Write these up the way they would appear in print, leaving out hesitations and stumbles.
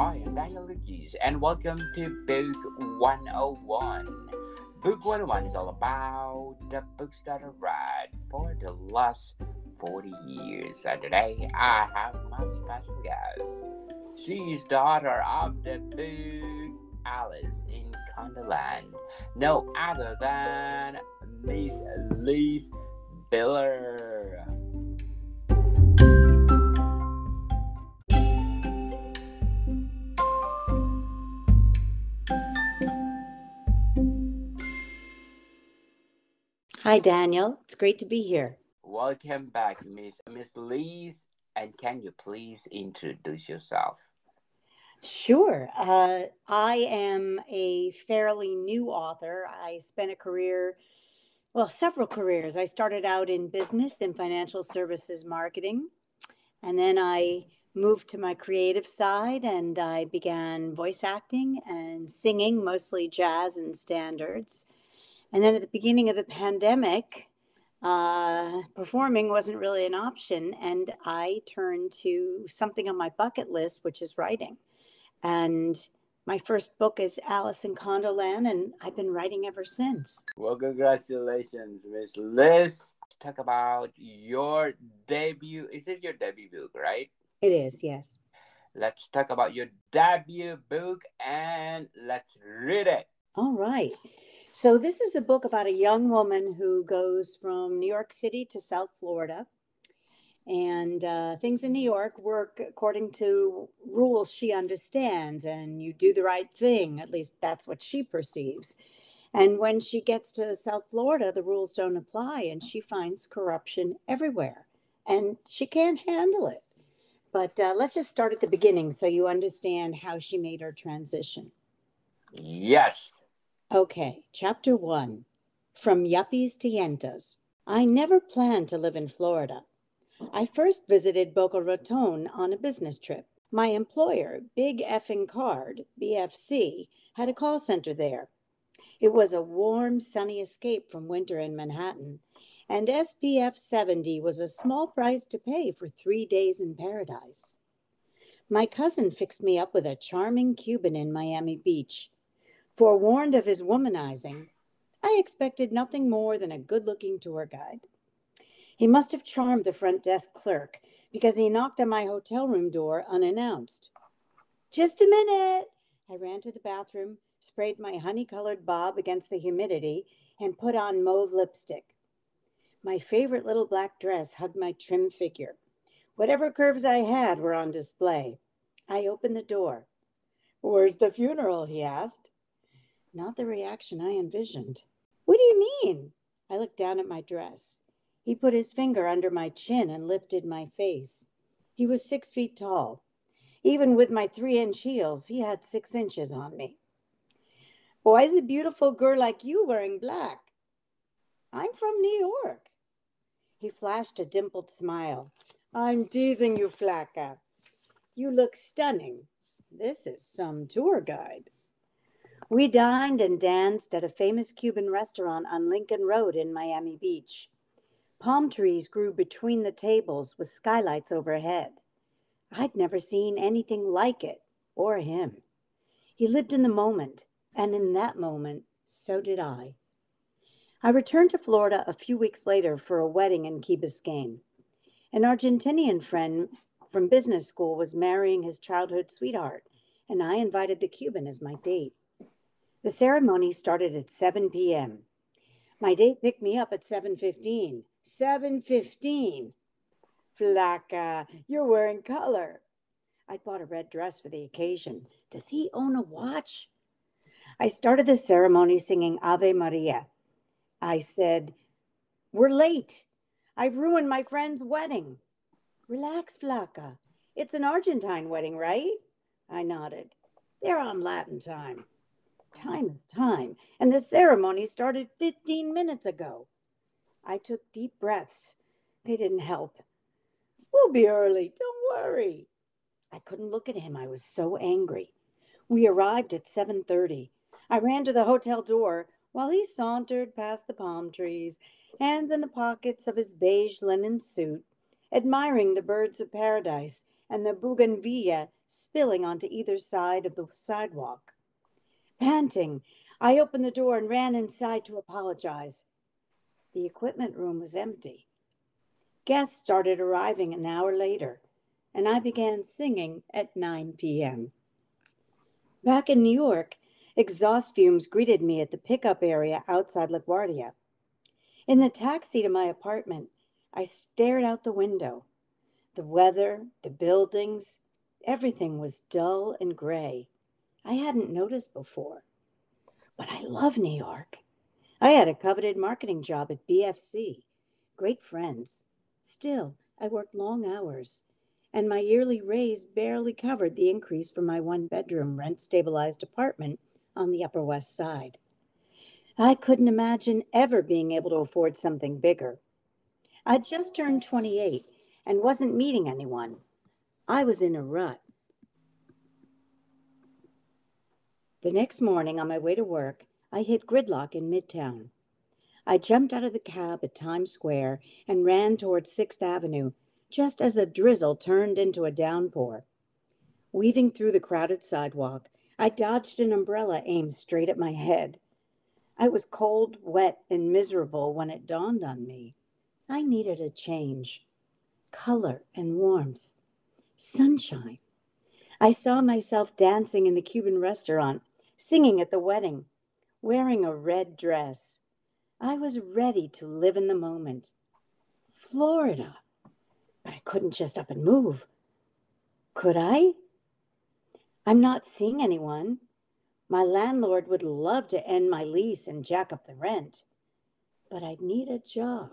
I am Daniel Lucas, and welcome to Book 101. Book 101 is all about the books that I read for the last 40 years. And today I have my special guest. She is daughter of the book Alice in Condoland, no other than Miss Liz Bieler. Hi, Daniel. It's great to be here. Welcome back, Miss Liz. And can you please introduce yourself? Sure. I am a fairly new author. I spent a career, well, several careers. I started out in business and financial services marketing, and then I moved to my creative side and I began voice acting and singing, mostly jazz and standards. And then at the beginning of the pandemic, performing wasn't really an option. And I turned to something on my bucket list, which is writing. And my first book is Alice in Condoland, and I've been writing ever since. Well, congratulations, Miss Liz. Talk about your debut. Is it your debut book, right? It is, yes. Let's talk about your debut book and let's read it. All right. So, this is a book about a young woman who goes from New York City to South Florida. And things in New York work according to rules she understands, and you do the right thing. At least that's what she perceives. And when she gets to South Florida, the rules don't apply, and she finds corruption everywhere. And she can't handle it. But let's just start at the beginning so you understand how she made her transition. Yes. Okay, chapter 1. From Yuppies to Yentas. I never planned to live in Florida. I first visited Boca Raton on a business trip. My employer, Big Effing Card, BFC, had a call center there. It was a warm, sunny escape from winter in Manhattan, and SPF 70 was a small price to pay for 3 days in paradise. My cousin fixed me up with a charming Cuban in Miami Beach. Forewarned of his womanizing, I expected nothing more than a good-looking tour guide. He must have charmed the front desk clerk because he knocked on my hotel room door unannounced. Just a minute. I ran to the bathroom, sprayed my honey-colored bob against the humidity, and put on mauve lipstick. My favorite little black dress hugged my trim figure. Whatever curves I had were on display. I opened the door. Where's the funeral? He asked. Not the reaction I envisioned. What do you mean? I looked down at my dress. He put his finger under my chin and lifted my face. He was 6 feet tall. Even with my 3-inch heels, he had 6 inches on me. Why is a beautiful girl like you wearing black? I'm from New York. He flashed a dimpled smile. I'm teasing you, Flaca. You look stunning. This is some tour guide. We dined and danced at a famous Cuban restaurant on Lincoln Road in Miami Beach. Palm trees grew between the tables with skylights overhead. I'd never seen anything like it, or him. He lived in the moment, and in that moment, so did I. I returned to Florida a few weeks later for a wedding in Key Biscayne. An Argentinian friend from business school was marrying his childhood sweetheart, and I invited the Cuban as my date. The ceremony started at 7 p.m. My date picked me up at 7:15. 7:15. Flaca, you're wearing color. I bought a red dress for the occasion. Does he own a watch? I started the ceremony singing Ave Maria. I said, we're late. I've ruined my friend's wedding. Relax, Flaca. It's an Argentine wedding, right? I nodded. They're on Latin time. Time is time, and the ceremony started 15 minutes ago. I took deep breaths. They didn't help. We'll be early, don't worry. I couldn't look at him. I was so angry. We arrived at 7:30. I ran to the hotel door while he sauntered past the palm trees, hands in the pockets of his beige linen suit, admiring the birds of paradise and the bougainvillea spilling onto either side of the sidewalk. Panting, I opened the door and ran inside to apologize. The equipment room was empty. Guests started arriving an hour later, and I began singing at 9 p.m. Back in New York, exhaust fumes greeted me at the pickup area outside LaGuardia. In the taxi to my apartment, I stared out the window. The weather, the buildings, everything was dull and gray. I hadn't noticed before. But I love New York. I had a coveted marketing job at BFC. Great friends. Still, I worked long hours, and my yearly raise barely covered the increase for my one-bedroom rent-stabilized apartment on the Upper West Side. I couldn't imagine ever being able to afford something bigger. I'd just turned 28 and wasn't meeting anyone. I was in a rut. The next morning, on my way to work, I hit gridlock in Midtown. I jumped out of the cab at Times Square and ran towards 6th Avenue, just as a drizzle turned into a downpour. Weaving through the crowded sidewalk, I dodged an umbrella aimed straight at my head. I was cold, wet, and miserable when it dawned on me. I needed a change. Color and warmth. Sunshine. I saw myself dancing in the Cuban restaurant, singing at the wedding, wearing a red dress. I was ready to live in the moment. Florida. But I couldn't just up and move. Could I? I'm not seeing anyone. My landlord would love to end my lease and jack up the rent. But I'd need a job.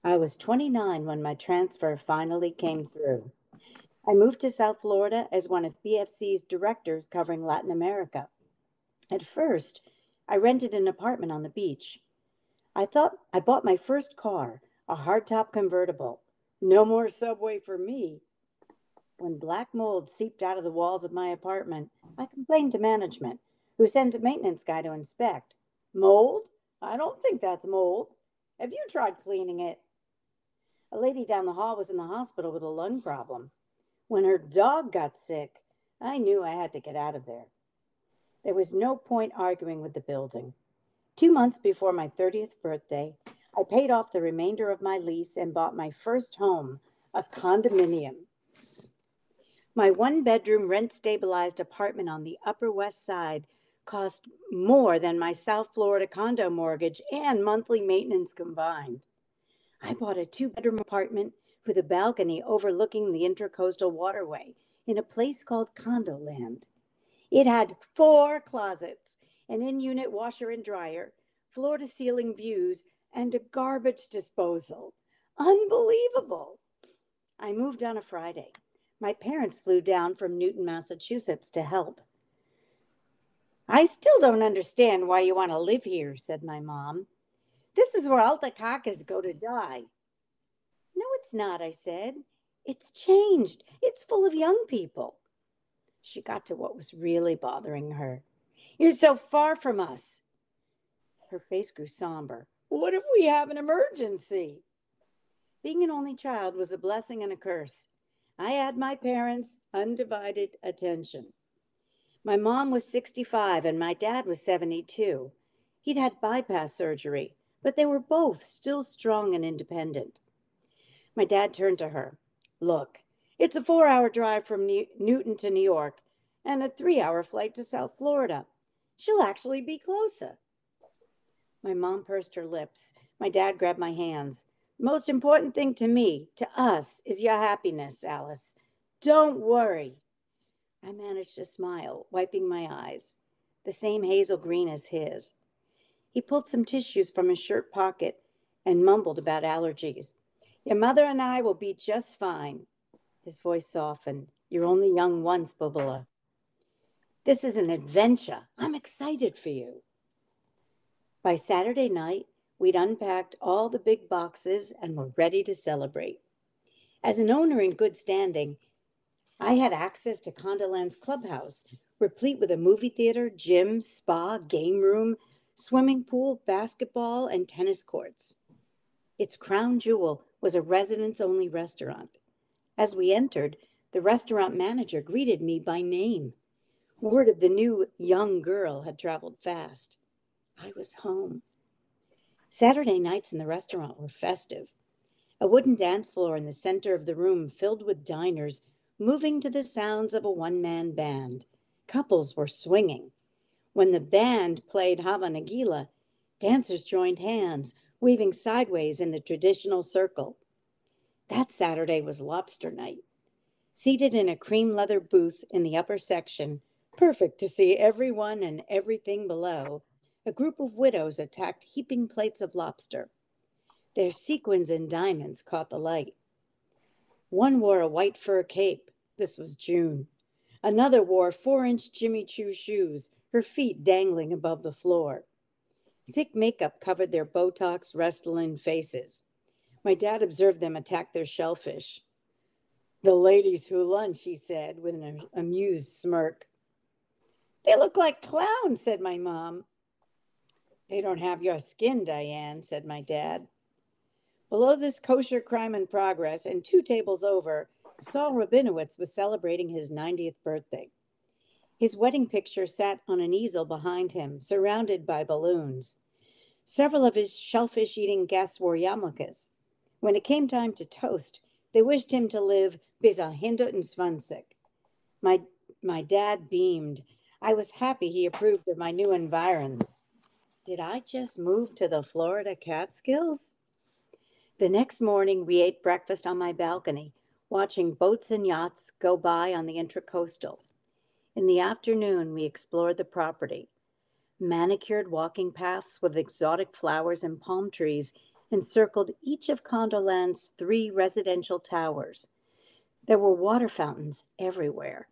I was 29 when my transfer finally came through. I moved to South Florida as one of BFC's directors covering Latin America. At first, I rented an apartment on the beach. I bought my first car, a hardtop convertible. No more subway for me. When black mold seeped out of the walls of my apartment, I complained to management, who sent a maintenance guy to inspect. Mold? I don't think that's mold. Have you tried cleaning it? A lady down the hall was in the hospital with a lung problem. When her dog got sick, I knew I had to get out of there. There was no point arguing with the building. 2 months before my 30th birthday, I paid off the remainder of my lease and bought my first home, a condominium. My one-bedroom rent-stabilized apartment on the Upper West Side cost more than my South Florida condo mortgage and monthly maintenance combined. I bought a 2-bedroom apartment with a balcony overlooking the Intracoastal Waterway in a place called Condoland. It had 4 closets, an in-unit washer and dryer, floor-to-ceiling views, and a garbage disposal. Unbelievable! I moved on a Friday. My parents flew down from Newton, Massachusetts to help. I still don't understand why you want to live here, said my mom. This is where alta cacas go to die. No, it's not, I said. It's changed. It's full of young people. She got to what was really bothering her. You're so far from us. Her face grew somber. What if we have an emergency? Being an only child was a blessing and a curse. I had my parents' undivided attention. My mom was 65 and my dad was 72. He'd had bypass surgery, but they were both still strong and independent. My dad turned to her. Look, it's a 4-hour drive from Newton to New York and a 3-hour flight to South Florida. She'll actually be closer. My mom pursed her lips. My dad grabbed my hands. The most important thing to me, to us, is your happiness, Alice. Don't worry. I managed to smile, wiping my eyes, the same hazel green as his. He pulled some tissues from his shirt pocket and mumbled about allergies. Your mother and I will be just fine. His voice softened. You're only young once, Bubula. This is an adventure. I'm excited for you. By Saturday night, we'd unpacked all the big boxes and were ready to celebrate. As an owner in good standing, I had access to Condoland's clubhouse, replete with a movie theater, gym, spa, game room, swimming pool, basketball, and tennis courts. Its crown jewel was a residents-only restaurant. As we entered, The restaurant manager greeted me by name. Word of the new young girl had traveled fast. I was home. Saturday nights in the restaurant were festive. A wooden dance floor in the center of the room filled with diners moving to the sounds of a one-man band. Couples were swinging. When the band played Hava Nagila, dancers joined hands, weaving sideways in the traditional circle. That Saturday was lobster night. Seated in a cream leather booth in the upper section, perfect to see everyone and everything below, a group of widows attacked heaping plates of lobster. Their sequins and diamonds caught the light. One wore a white fur cape. This was June. Another wore 4-inch Jimmy Choo shoes, her feet dangling above the floor. Thick makeup covered their Botox, Restylane faces. My dad observed them attack their shellfish. "The ladies who lunch," he said, with an amused smirk. "They look like clowns," said my mom. "They don't have your skin, Diane," said my dad. Below this kosher crime in progress, and 2 tables over, Saul Rabinowitz was celebrating his 90th birthday. His wedding picture sat on an easel behind him, surrounded by balloons. Several of his shellfish-eating guests wore yarmulkes. When it came time to toast, they wished him to live bis 120. My dad beamed. I was happy he approved of my new environs. Did I just move to the Florida Catskills? The next morning, we ate breakfast on my balcony, watching boats and yachts go by on the Intracoastal. In the afternoon, we explored the property. Manicured walking paths with exotic flowers and palm trees encircled each of Condoland's 3 residential towers. There were water fountains everywhere.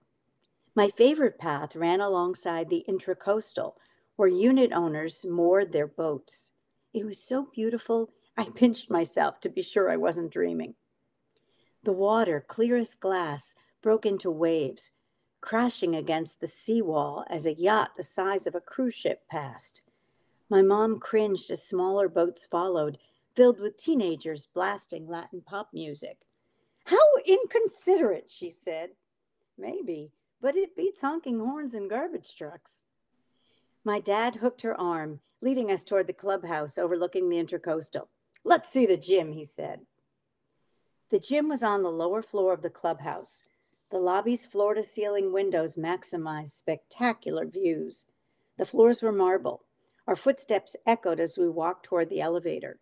My favorite path ran alongside the Intracoastal, where unit owners moored their boats. It was so beautiful, I pinched myself to be sure I wasn't dreaming. The water, clear as glass, broke into waves, crashing against the seawall as a yacht the size of a cruise ship passed. My mom cringed as smaller boats followed, filled with teenagers blasting Latin pop music. "How inconsiderate," she said. "Maybe, but it beats honking horns and garbage trucks." My dad hooked her arm, leading us toward the clubhouse overlooking the Intracoastal. "Let's see the gym," he said. The gym was on the lower floor of the clubhouse. The lobby's floor-to-ceiling windows maximized spectacular views. The floors were marble. Our footsteps echoed as we walked toward the elevator.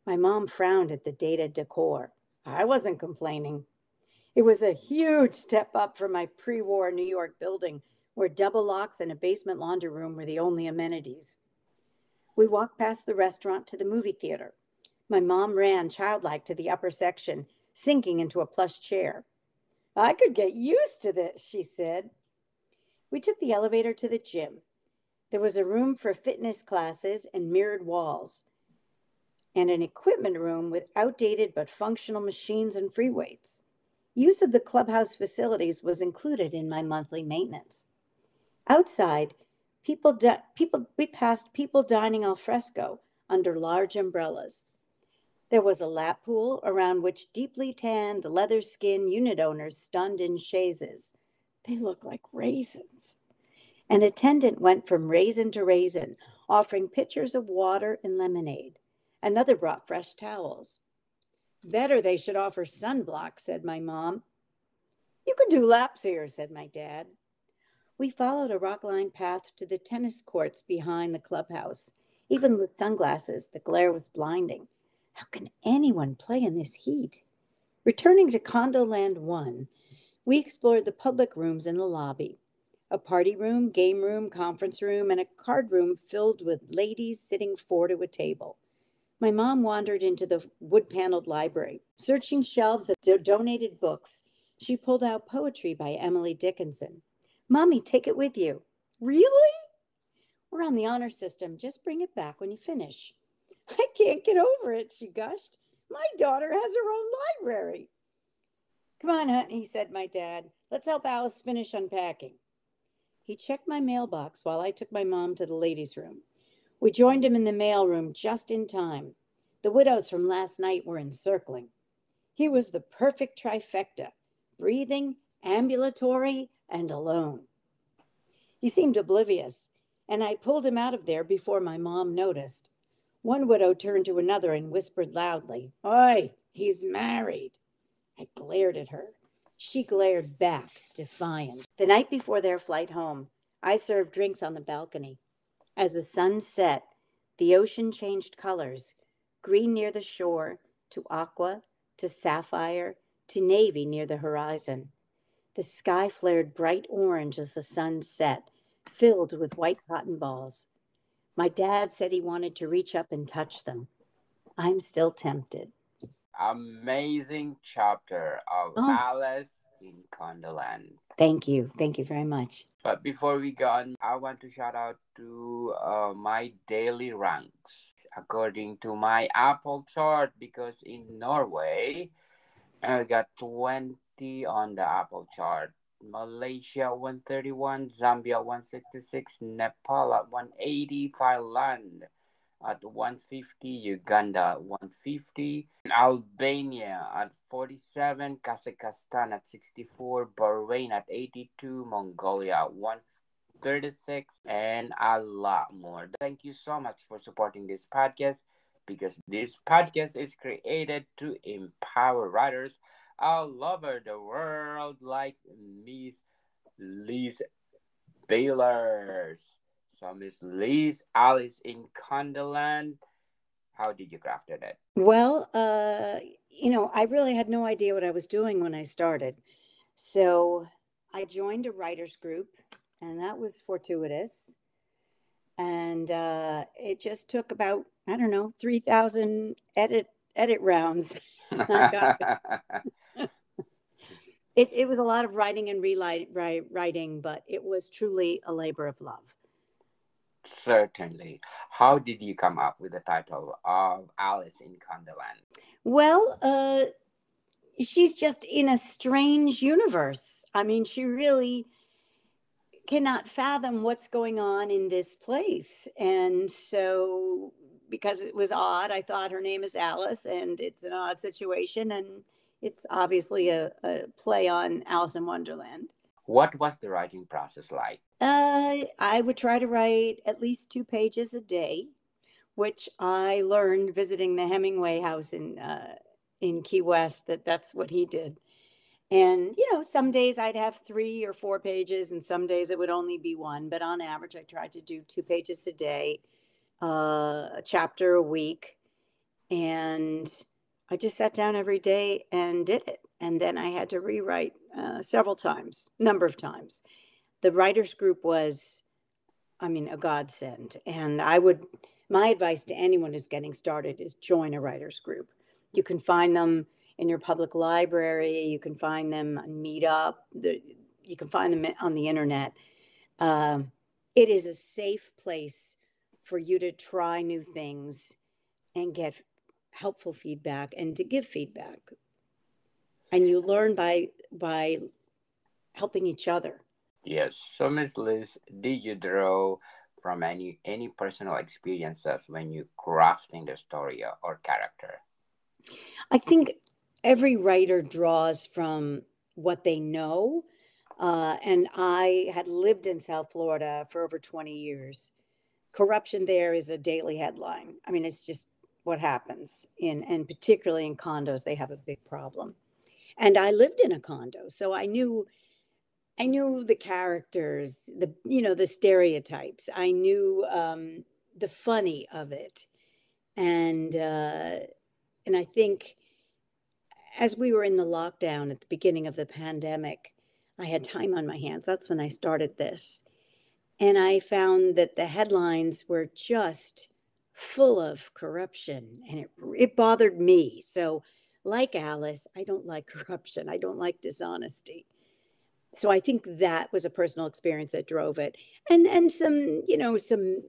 My mom frowned at the dated decor. I wasn't complaining. It was a huge step up from my pre-war New York building, where double locks and a basement laundry room were the only amenities. We walked past the restaurant to the movie theater. My mom ran childlike to the upper section, sinking into a plush chair. "I could get used to this," she said. We took the elevator to the gym. There was a room for fitness classes and mirrored walls, and an equipment room with outdated but functional machines and free weights. Use of the clubhouse facilities was included in my monthly maintenance. Outside, we passed people dining al fresco under large umbrellas. There was a lap pool around which deeply tanned, leather-skinned unit owners stunned in chaises. They looked like raisins. An attendant went from raisin to raisin, offering pitchers of water and lemonade. Another brought fresh towels. "Better they should offer sunblock," said my mom. "You could do laps here," said my dad. We followed a rock-lined path to the tennis courts behind the clubhouse. Even with sunglasses, the glare was blinding. How can anyone play in this heat? Returning to Condoland 1, we explored the public rooms in the lobby. A party room, game room, conference room, and a card room filled with ladies sitting 4 to a table. My mom wandered into the wood-paneled library. Searching shelves of donated books, she pulled out poetry by Emily Dickinson. "Mommy, take it with you." "Really?" "We're on the honor system. Just bring it back when you finish." "I can't get over it," she gushed. "My daughter has her own library." "Come on, honey," said my dad. "Let's help Alice finish unpacking." He checked my mailbox while I took my mom to the ladies' room. We joined him in the mail room just in time. The widows from last night were encircling. He was the perfect trifecta: breathing, ambulatory and alone. He seemed oblivious, and I pulled him out of there before my mom noticed. One widow turned to another and whispered loudly, "Oi, he's married." I glared at her. She glared back, defiant. The night before their flight home, I served drinks on the balcony. As the sun set, the ocean changed colors, green near the shore, to aqua, to sapphire, to navy near the horizon. The sky flared bright orange as the sun set, filled with white cotton balls. My dad said he wanted to reach up and touch them. I'm still tempted. Amazing chapter of Oh, Alice in Condoland. thank you. Thank you very much. But before we go on, I want to shout out to my daily ranks according to my Apple chart because in Norway, I got 20 on the Apple chart. Malaysia 131, Zambia 166, Nepal at 180, Thailand at 150, Uganda 150, Albania at 47, Kazakhstan at 64, Bahrain at 82, Mongolia at 136, and a lot more. Thank you so much for supporting this podcast because this podcast is created to empower writers all over the world like Miss Liz Bieler. So Miss Liz, Alice in Condoland, how did you craft it? Well, I really had no idea what I was doing when I started. So I joined a writers group, and that was fortuitous. And it just took about, I don't know, 3,000 edit rounds. I got it was a lot of writing and writing, but it was truly a labor of love. Certainly. How did you come up with the title of Alice in Condoland? Well, she's just in a strange universe. I mean, she really cannot fathom what's going on in this place. And so, because it was odd, I thought her name is Alice, and it's an odd situation. And it's obviously a play on Alice in Wonderland. What was the writing process like? I would try to write at least 2 pages a day, which I learned visiting the Hemingway house in Key West that's what he did. And some days I'd have 3 or 4 pages, and some days it would only be one. But on average, I tried to do 2 pages a day, a chapter a week, and I just sat down every day and did it. And then I had to rewrite several times, number of times. The writers group was, I mean, a godsend. And my advice to anyone who's getting started is join a writers group. You can find them in your public library. You can find them on Meetup. You can find them on the internet. It is a safe place for you to try new things and get helpful feedback and to give feedback. And you learn by helping each other. Yes. So Miss Liz, did you draw from any personal experiences when you crafting the story or character? I think every writer draws from what they know. And I had lived in South Florida for over 20 years. Corruption there is a daily headline. I mean, it's just what happens and particularly in condos, they have a big problem. And I lived in a condo, so I knew the characters, the stereotypes. I knew the funny of it, and I think as we were in the lockdown at the beginning of the pandemic, I had time on my hands. That's when I started this, and I found that the headlines were just full of corruption, and it bothered me. So, like Alice, I don't like corruption. I don't like dishonesty. So I think that was a personal experience that drove it, and some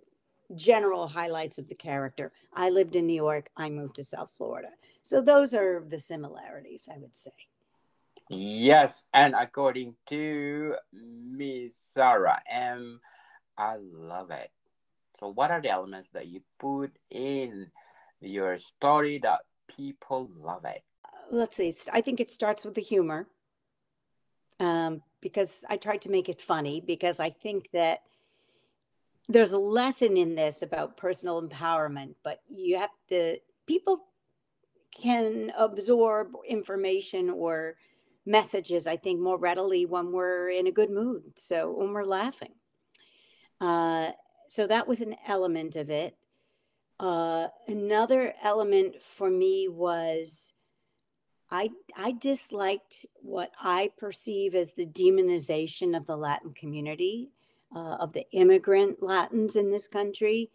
general highlights of the character. I lived in New York. I moved to South Florida. So those are the similarities, I would say. Yes, and according to Miss Sarah M, I love it. So what are the elements that you put in your story that people love it? Let's see. I think it starts with the humor. because I tried to make it funny because I think that there's a lesson in this about personal empowerment, but you have to, people can absorb information or messages, I think, more readily when we're in a good mood. So when we're laughing. Uh, so that was an element of it. Another element for me was I disliked what I perceive as the demonization of the Latin community, of the immigrant Latins in this country.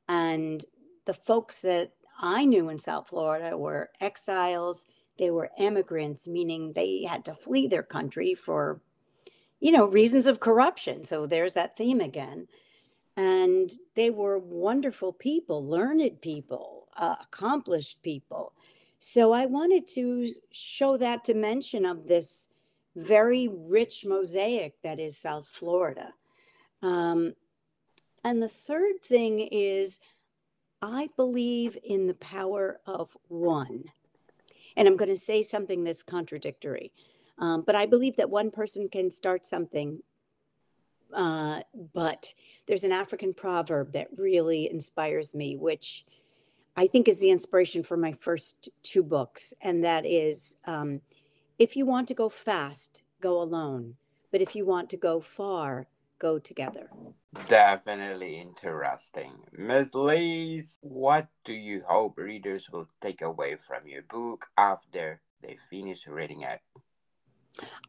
And the folks that I knew in South Florida were exiles. They were immigrants, meaning they had to flee their country for, reasons of corruption. So there's that theme again. And they were wonderful people, learned people, accomplished people. So I wanted to show that dimension of this very rich mosaic that is South Florida. Um, and the third thing is, I believe in the power of one. And I'm going to say something that's contradictory. But I believe that one person can start something. But there's an African proverb that really inspires me, which I think is the inspiration for my first two books. And that is, if you want to go fast, go alone. But if you want to go far, go together. Definitely interesting. Miss Lees, what do you hope readers will take away from your book after they finish reading it?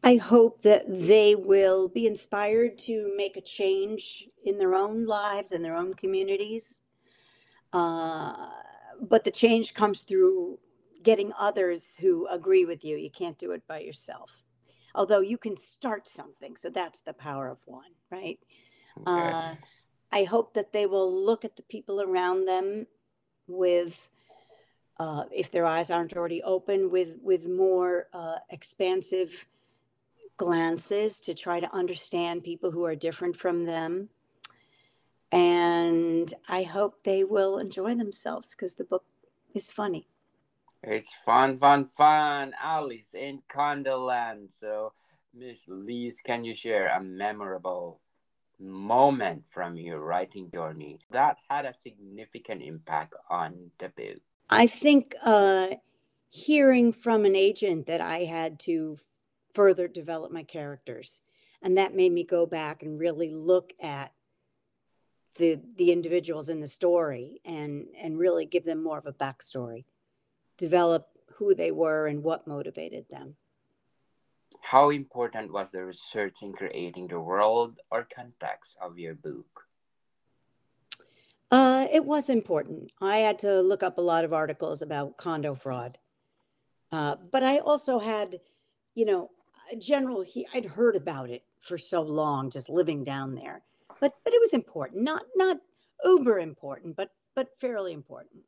I hope that they will be inspired to make a change in their own lives and their own communities. Uh, but the change comes through getting others who agree with you. You can't do it by yourself. Although you can start something. So that's the power of one, right? Yes. Uh, I hope that they will look at the people around them with, if their eyes aren't already open, with more expansive glances to try to understand people who are different from them. And I hope they will enjoy themselves because the book is funny. It's fun, fun, fun. Alice in Condoland. So, Miss Lees, can you share a memorable moment from your writing journey that had a significant impact on the book? I think hearing from an agent that I had to further develop my characters, and that made me go back and really look at the individuals in the story and really give them more of a backstory, develop who they were and what motivated them. How important was the research in creating the world or context of your book? It was important. I had to look up a lot of articles about condo fraud. But I also had, you know, I'd heard about it for so long, just living down there. But it was important, not uber important, but fairly important.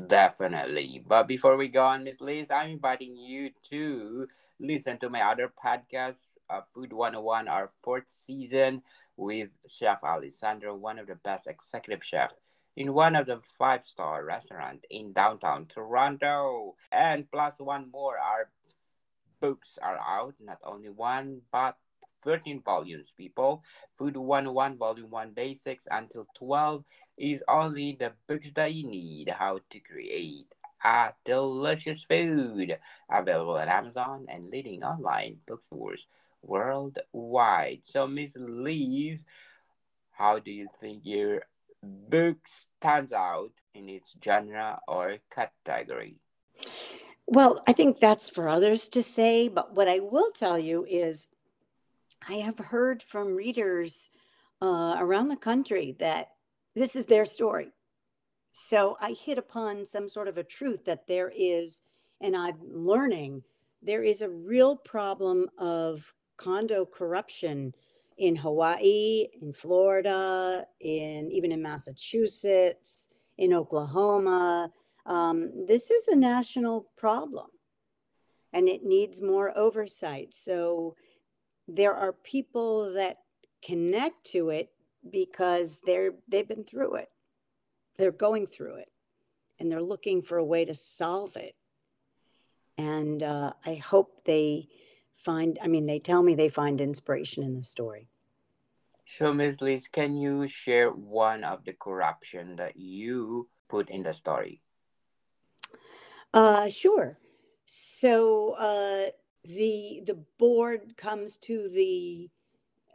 Definitely. But before we go on, Miss Liz, I'm inviting you to listen to my other podcast, Food 101, our fourth season with Chef Alessandro, one of the best executive chefs in one of the five-star restaurant in downtown Toronto. And plus one more, our books are out, not only one, but 13 volumes, people. Food 101, Volume 1 Basics until 12 is only the books that you need how to create a delicious food. Available at Amazon and leading online bookstores worldwide. So, Miss Liz, how do you think your book stands out in its genre or category? Well, I think that's for others to say. But what I will tell you is I have heard from readers around the country that this is their story. So I hit upon some sort of a truth that there is, and I'm learning, there is a real problem of condo corruption in Hawaii, in Florida, in even in Massachusetts, in Oklahoma. This is a national problem and it needs more oversight. So there are people that connect to it because they've been through it. They're going through it and they're looking for a way to solve it. And I hope they they tell me they find inspiration in the story. So, Miss Liz, can you share one of the corruption that you put in the story? Sure. So the board comes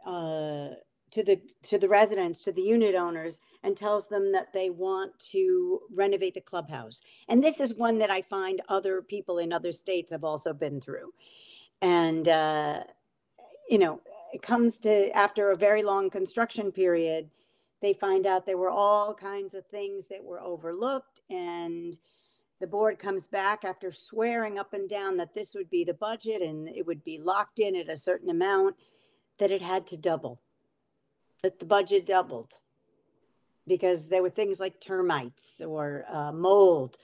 uh, to the residents, to the unit owners, and tells them that they want to renovate the clubhouse. And this is one that I find other people in other states have also been through. And you know, it comes to after a very long construction period, they find out there were all kinds of things that were overlooked, and the board comes back after swearing up and down that this would be the budget and it would be locked in at a certain amount, that it had to double, that the budget doubled because there were things like termites or mold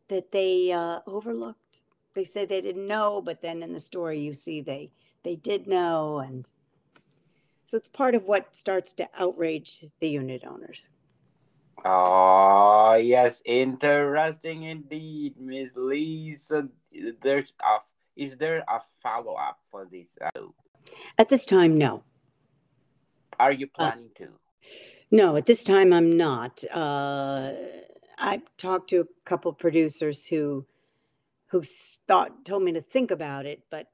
that they overlooked. They said they didn't know, but then in the story you see they did know, and so it's part of what starts to outrage the unit owners. Oh, yes, interesting indeed, Miss Lee. So, there's a is there a follow up for this? At this time, no. Are you Uh, planning to? no, at this time I'm not. I talked to a couple producers who told me to think about it, but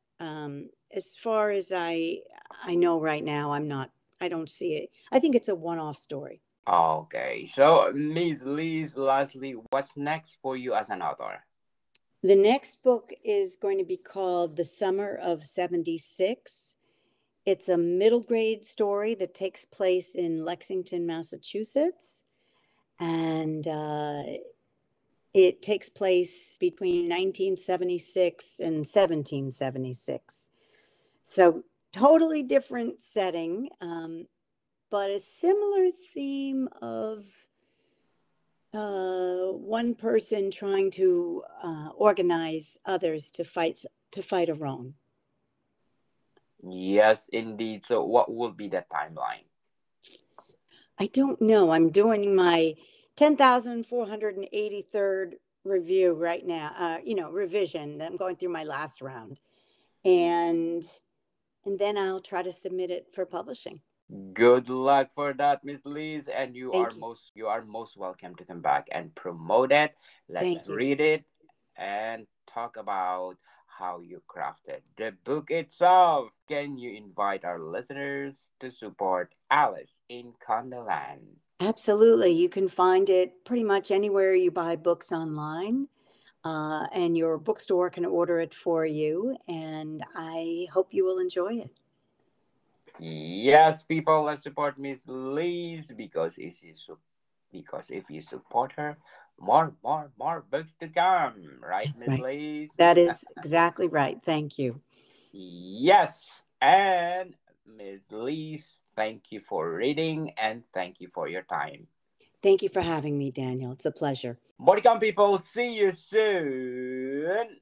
as far as I know right now, I'm not. I don't see it. I think it's a one-off story. Okay, so Miss Lee, lastly, what's next for you as an author? The next book is going to be called The Summer of '76. It's a middle grade story that takes place in Lexington, Massachusetts. And it takes place between 1976 and 1776. So, totally different setting, but a similar theme of one person trying to organize others to fight a wrong. Yes, indeed. So, what will be the timeline? I don't know. I'm doing my 10,483rd review right now. Revision. I'm going through my last round, and then I'll try to submit it for publishing. Good luck for that, Miss Liz, and Thank you. you are most welcome to come back and promote it. Let's Thank you. read it and talk about how you crafted the book itself. Can you invite our listeners to support Alice in Condoland? Absolutely. You can find it pretty much anywhere you buy books online, and your bookstore can order it for you. And I hope you will enjoy it. Yes, people, let's support Miss Liz because if you support her, more books to come, right, That's Miss right. Liz? That is exactly right. Thank you. Yes, and Miss Liz, thank you for reading and thank you for your time. Thank you for having me, Daniel. It's a pleasure. More to come, people. See you soon.